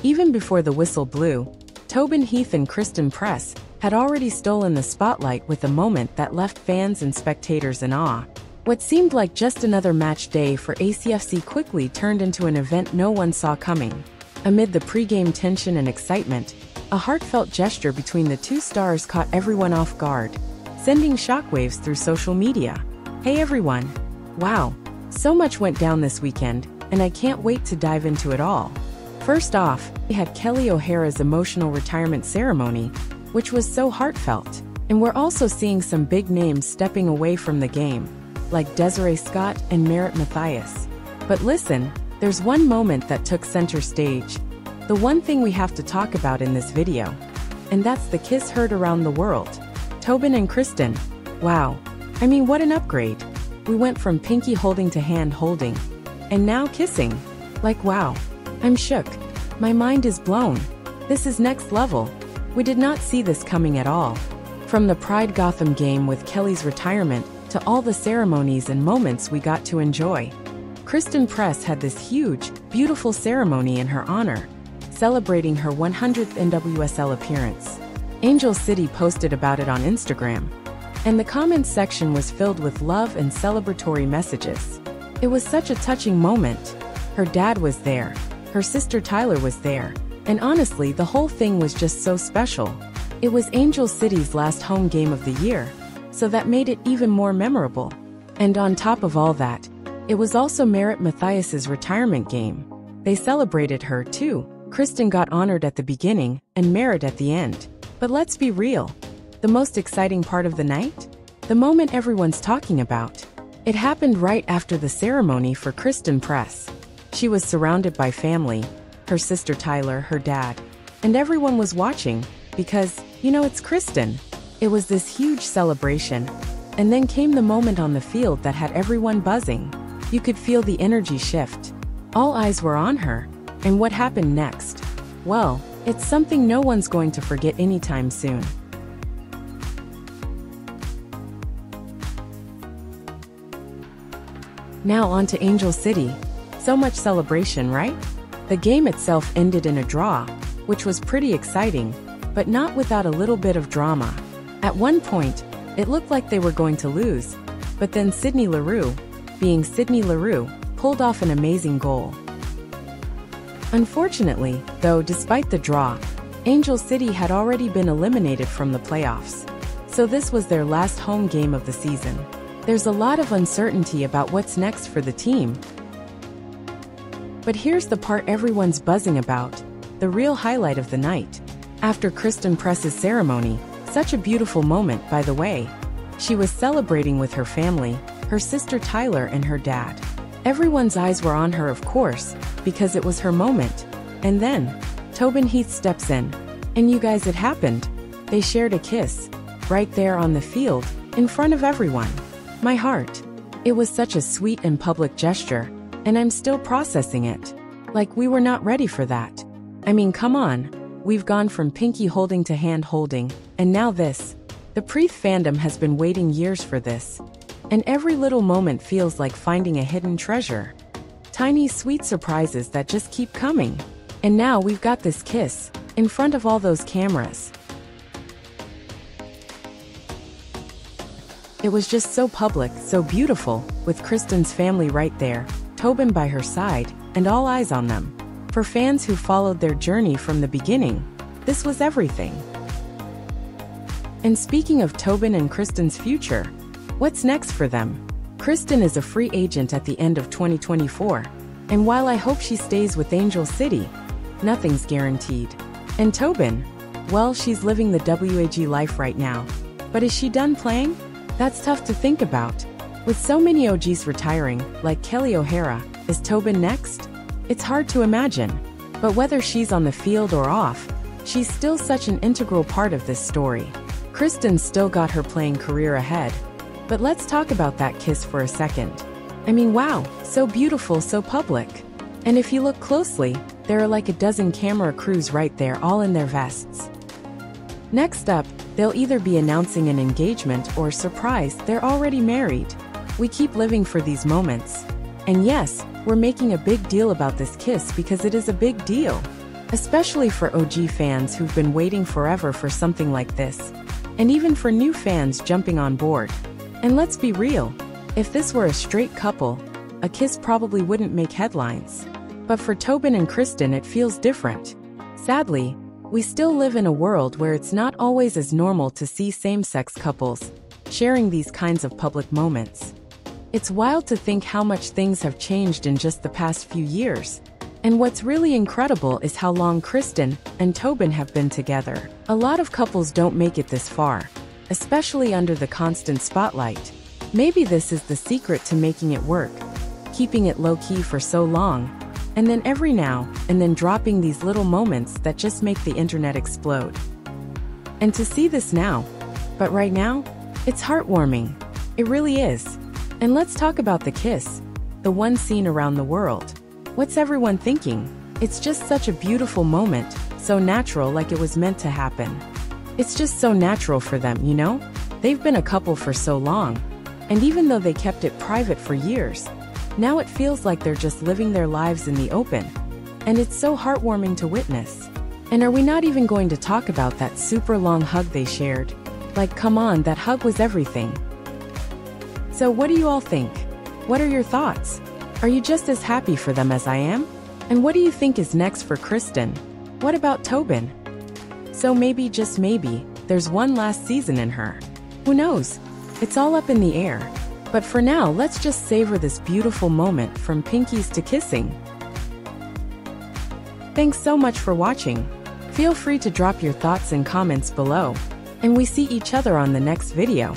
Even before the whistle blew, Tobin Heath and Kristen had already stolen the spotlight with a moment that left fans and spectators in awe. What seemed like just another match day for ACFC quickly turned into an event no one saw coming. Amid the pre-game tension and excitement, a heartfelt gesture between the two stars caught everyone off guard, sending shockwaves through social media. Hey everyone! Wow! So much went down this weekend, and I can't wait to dive into it all. First off, we had Kelly O'Hara's emotional retirement ceremony, which was so heartfelt. And we're also seeing some big names stepping away from the game, like Desiree Scott and Merritt Mathias. But listen, there's one moment that took center stage. The one thing we have to talk about in this video. And that's the kiss heard around the world. Tobin and Christen. Wow. I mean, what an upgrade. We went from pinky holding to hand holding. And now kissing. Like wow. I'm shook. My mind is blown. This is next level. We did not see this coming at all. From the Pride Gotham game with Kelly's retirement, to all the ceremonies and moments we got to enjoy. Kristen had this huge, beautiful ceremony in her honor, celebrating her 100th NWSL appearance. Angel City posted about it on Instagram, and the comments section was filled with love and celebratory messages. It was such a touching moment. Her dad was there, her sister Tyler was there, and honestly, the whole thing was just so special. It was Angel City's last home game of the year, so that made it even more memorable. And on top of all that, it was also Merritt Mathias's retirement game. They celebrated her too. Christen got honored at the beginning and Merritt at the end. But let's be real. The most exciting part of the night? The moment everyone's talking about. It happened right after the ceremony for Kristen. She was surrounded by family, her sister Tyler, her dad, and everyone was watching because, you know, it's Kristen. It was this huge celebration, and then came the moment on the field that had everyone buzzing. You could feel the energy shift. All eyes were on her, and what happened next? Well, it's something no one's going to forget anytime soon. Now on to Angel City. So much celebration, right? The game itself ended in a draw, which was pretty exciting, but not without a little bit of drama. At one point, it looked like they were going to lose, but then Sydney Leroux, being Sydney Leroux, pulled off an amazing goal. Unfortunately, though, despite the draw, Angel City had already been eliminated from the playoffs, so this was their last home game of the season. There's a lot of uncertainty about what's next for the team. But here's the part everyone's buzzing about, the real highlight of the night. After Kristen ceremony, such a beautiful moment, by the way. She was celebrating with her family, her sister Tyler and her dad. Everyone's eyes were on her, of course, because it was her moment. And then, Tobin Heath steps in. And you guys, it happened. They shared a kiss, right there on the field, in front of everyone. My heart. It was such a sweet and public gesture, and I'm still processing it. Like we were not ready for that. I mean, come on. We've gone from pinky holding to hand holding, and now this. The Preeth fandom has been waiting years for this. And every little moment feels like finding a hidden treasure. Tiny sweet surprises that just keep coming. And now we've got this kiss, in front of all those cameras. It was just so public, so beautiful, with Kristen's family right there, Tobin by her side, and all eyes on them. For fans who followed their journey from the beginning, this was everything. And speaking of Tobin and Kristen's future, what's next for them? Kristen is a free agent at the end of 2024, and while I hope she stays with Angel City, nothing's guaranteed. And Tobin? Well, she's living the WAG life right now. But is she done playing? That's tough to think about. With so many OGs retiring, like Kelly O'Hara, is Tobin next? It's hard to imagine. But whether she's on the field or off, she's still such an integral part of this story. Kristen's still got her playing career ahead. But let's talk about that kiss for a second. I mean, wow, so beautiful, so public. And if you look closely, there are like a dozen camera crews right there, all in their vests. Next up, they'll either be announcing an engagement or, surprise, they're already married. We keep living for these moments. And yes, we're making a big deal about this kiss because it is a big deal. especially for OG fans who've been waiting forever for something like this, and even for new fans jumping on board. And let's be real, if this were a straight couple, a kiss probably wouldn't make headlines. But for Tobin and Christen, it feels different. Sadly, we still live in a world where it's not always as normal to see same-sex couples sharing these kinds of public moments. It's wild to think how much things have changed in just the past few years. And what's really incredible is how long Kristen and Tobin have been together. A lot of couples don't make it this far, especially under the constant spotlight. Maybe this is the secret to making it work, keeping it low-key for so long, and then every now and then dropping these little moments that just make the internet explode. And to see this now, but right now, it's heartwarming. It really is. And let's talk about the kiss, the one seen around the world. What's everyone thinking? It's just such a beautiful moment, so natural, like it was meant to happen. It's just so natural for them, you know? They've been a couple for so long, and even though they kept it private for years, now it feels like they're just living their lives in the open. And it's so heartwarming to witness. And are we not even going to talk about that super long hug they shared? Like, come on, that hug was everything. So what do you all think? What are your thoughts? Are you just as happy for them as I am? And what do you think is next for Kristen? What about Tobin? So maybe, just maybe, there's one last season in her. Who knows? It's all up in the air. But for now, let's just savor this beautiful moment, from pinkies to kissing. Thanks so much for watching. Feel free to drop your thoughts and comments below. And we see each other on the next video.